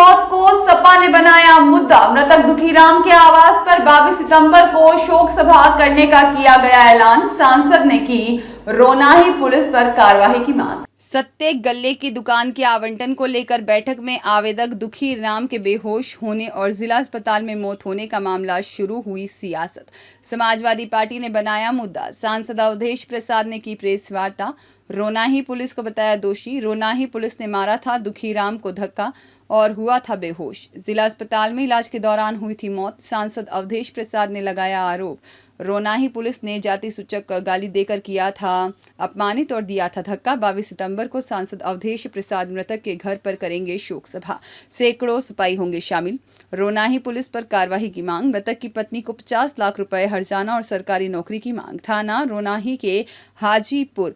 मौत को सपा ने बनाया मुद्दा। मृतक दुखीराम के आवास पर 22 सितंबर को शोक सभा करने का किया गया ऐलान। सांसद ने की रोनाही पुलिस पर कार्रवाई की मांग। सत्ते गल्ले की दुकान के आवंटन को लेकर बैठक में आवेदक दुखीराम के बेहोश होने और जिला अस्पताल में मौत होने का मामला शुरू हुई सियासत। समाजवादी पार्टी ने बनाया मुद्दा। सांसद अवधेश प्रसाद ने की प्रेस वार्ता। रोनाही पुलिस को बताया दोषी। रोनाही पुलिस ने मारा था दुखीराम को धक्का और हुआ था बेहोश। जिला अस्पताल में इलाज के दौरान हुई थी मौत। सांसद अवधेश प्रसाद ने लगाया आरोप। रोनाही पुलिस ने जाति सूचक गाली देकर किया था अपमानित और दिया था धक्का। 22 सितंबर को सांसद अवधेश प्रसाद मृतक के घर पर करेंगे शोक सभा। सैकड़ों सिपाही होंगे शामिल। रोनाही पुलिस पर कार्रवाई की मांग। मृतक की पत्नी को 50 लाख रुपए हर्जाना और सरकारी नौकरी की मांग। थाना रोनाही के हाजीपुर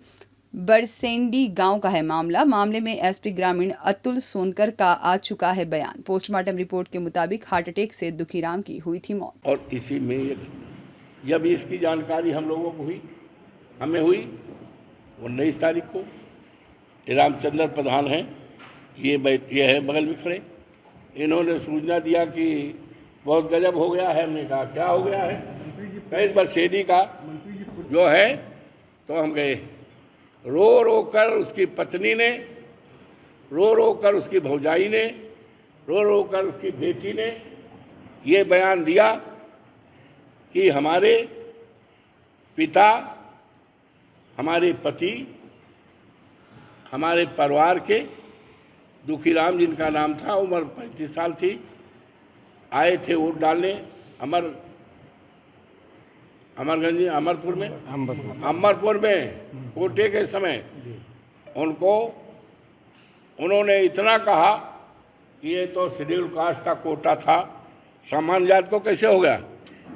बरसेंडी गांव का है मामला। मामले में एसपी ग्रामीण अतुल सोनकर का आ चुका है बयान। पोस्टमार्टम रिपोर्ट के मुताबिक हार्ट अटैक से दुखीराम की हुई थी मौत। और इसी में जब इसकी जानकारी हम लोगों को हुई, हमें हुई 19 तारीख को। रामचंद्र प्रधान हैं, ये है बगल में खड़े। इन्होंने सूचना दिया कि बहुत गजब हो गया है। हमने कहा क्या हो गया है? कहीं बरसेडी का जो है। तो हम गए। रो रो कर उसकी पत्नी ने, रो रो कर उसकी भौजाई ने, रो रो कर उसकी बेटी ने ये बयान दिया कि हमारे पिता, हमारे पति, हमारे परिवार के दुखीराम जिनका नाम था, उम्र 35 साल थी, आए थे वोट डालने अमरपुर में कोटे के समय। उन्होंने इतना कहा कि ये तो शेड्यूल कास्ट का कोटा था, सामान्य जात को कैसे हो गया।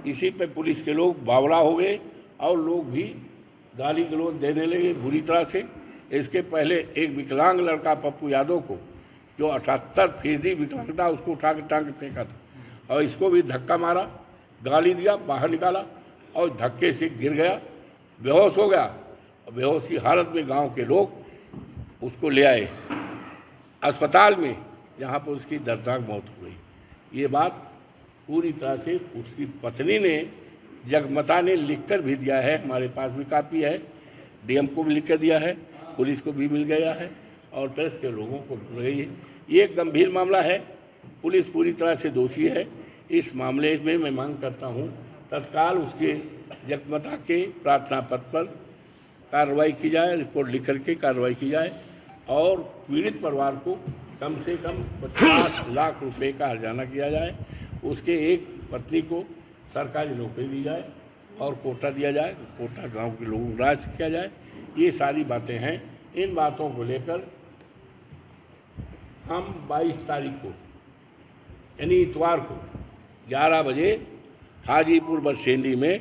इसी पे पुलिस के लोग बावला हो गए और लोग भी गाली गलौज देने लगे बुरी तरह से। इसके पहले एक विकलांग लड़का पप्पू यादव को, जो 78% विकलांगता, उसको उठा के टांग फेंका था और इसको भी धक्का मारा, गाली दिया, बाहर निकाला और धक्के से गिर गया, बेहोश हो गया। बेहोशी हालत में गांव के लोग उसको ले आए अस्पताल में, जहां पर उसकी दर्दनाक मौत हो गई। ये बात पूरी तरह से उसकी पत्नी ने, जगमता ने लिखकर भी दिया है, हमारे पास भी कापी है, डीएम को भी लिख कर दिया है, पुलिस को भी मिल गया है और प्रेस के लोगों को मिल गई है। ये एक गंभीर मामला है। पुलिस पूरी तरह से दोषी है। इस मामले में मैं मांग करता हूँ तत्काल उसके जगमता के प्रार्थना पत्र पर कार्रवाई की जाए, रिपोर्ट लिख करके कार्रवाई की जाए और पीड़ित परिवार को कम से कम 50 लाख रुपए का हर्जाना किया जाए। उसके एक पत्नी को सरकारी नौकरी दी जाए और कोटा दिया जाए, कोटा गांव के लोगों को राज किया जाए। ये सारी बातें हैं। इन बातों को लेकर हम 22 तारीख को यानी इतवार को 11 बजे हाजीपुर बरसेंडी में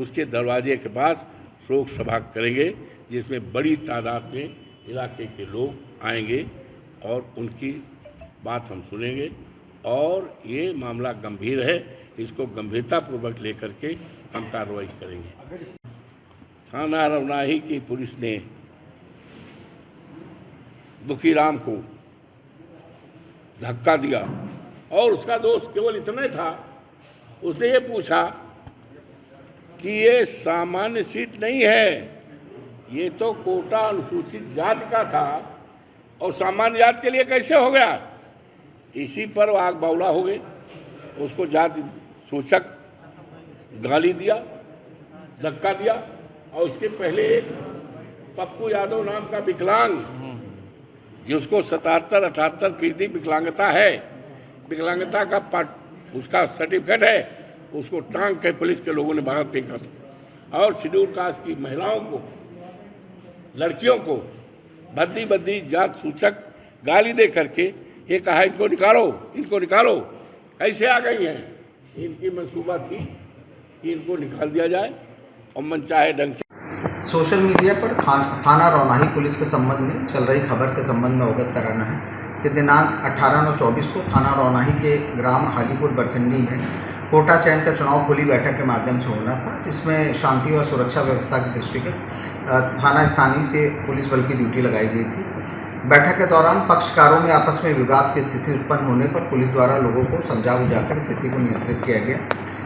उसके दरवाजे के पास शोक सभा करेंगे, जिसमें बड़ी तादाद में इलाके के लोग आएंगे और उनकी बात हम सुनेंगे। और ये मामला गंभीर है, इसको गंभीरतापूर्वक लेकर के हम कार्रवाई करेंगे। थाना रोनाही की पुलिस ने दुखीराम को धक्का दिया और उसका दोष केवल इतना था, उसने ये पूछा कि ये सामान्य सीट नहीं है, ये तो कोटा अनुसूचित जाति का था और सामान्य जाति के लिए कैसे हो गया। इसी पर वो आग बावला हो गए। उसको जाति सूचक गाली दिया, धक्का दिया और उसके पहले एक पप्पू यादव नाम का विकलांग, जिसको 77-78% विकलांगता है, विकलांगता का उसका सर्टिफिकेट है, उसको टांग के पुलिस के लोगों ने बाहर फेंका था। और शेड्यूल कास्ट की महिलाओं को, लड़कियों को भद्दी जात सूचक गाली दे करके ये कहा इनको निकालो, इनको निकालो। कैसे आ गई हैं? इनकी मंसूबा थी कि इनको निकाल दिया जाए और मनचाहे ढंग से। सोशल मीडिया पर थाना रोनाही पुलिस के संबंध में चल रही खबर के संबंध में अवगत कराना है कि दिनांक 18/9/24 को थाना रोनाही के ग्राम हाजीपुर बरसिंडी में कोटा चयन का चुनाव खुली बैठक के माध्यम से होना था, जिसमें शांति व सुरक्षा व्यवस्था की दृष्टिगत थाना स्थानीय से पुलिस बल की ड्यूटी लगाई गई थी। बैठक के दौरान पक्षकारों में आपस में विवाद की स्थिति उत्पन्न होने पर पुलिस द्वारा लोगों को समझा बुझाकर स्थिति को नियंत्रित किया गया।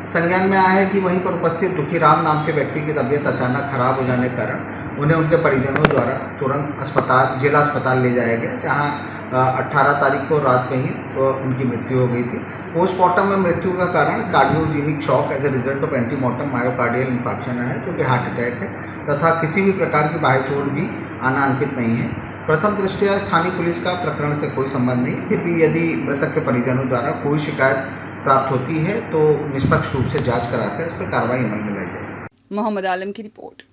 संज्ञान में आया है कि वहीं पर उपस्थित दुखीराम नाम के व्यक्ति की तबीयत अचानक खराब हो जाने के कारण उन्हें उनके परिजनों द्वारा तुरंत जिला अस्पताल ले जाया गया, जहां 18 तारीख को रात में ही उनकी मृत्यु हो गई थी। पोस्टमार्टम में मृत्यु का कारण cardiogenic shock as a result of antemortem myocardial infection है, जो कि हार्ट अटैक है, तथा किसी भी प्रकार की बाह्य चोट भी आना अंकित नहीं है। प्रथम दृष्टया स्थानीय पुलिस का प्रकरण से कोई संबंध नहीं, फिर भी यदि मृतक के परिजनों द्वारा कोई शिकायत प्राप्त होती है तो निष्पक्ष रूप से जांच कराकर इस पर कार्रवाई अमल में लाई जाएगी। मोहम्मद आलम की रिपोर्ट।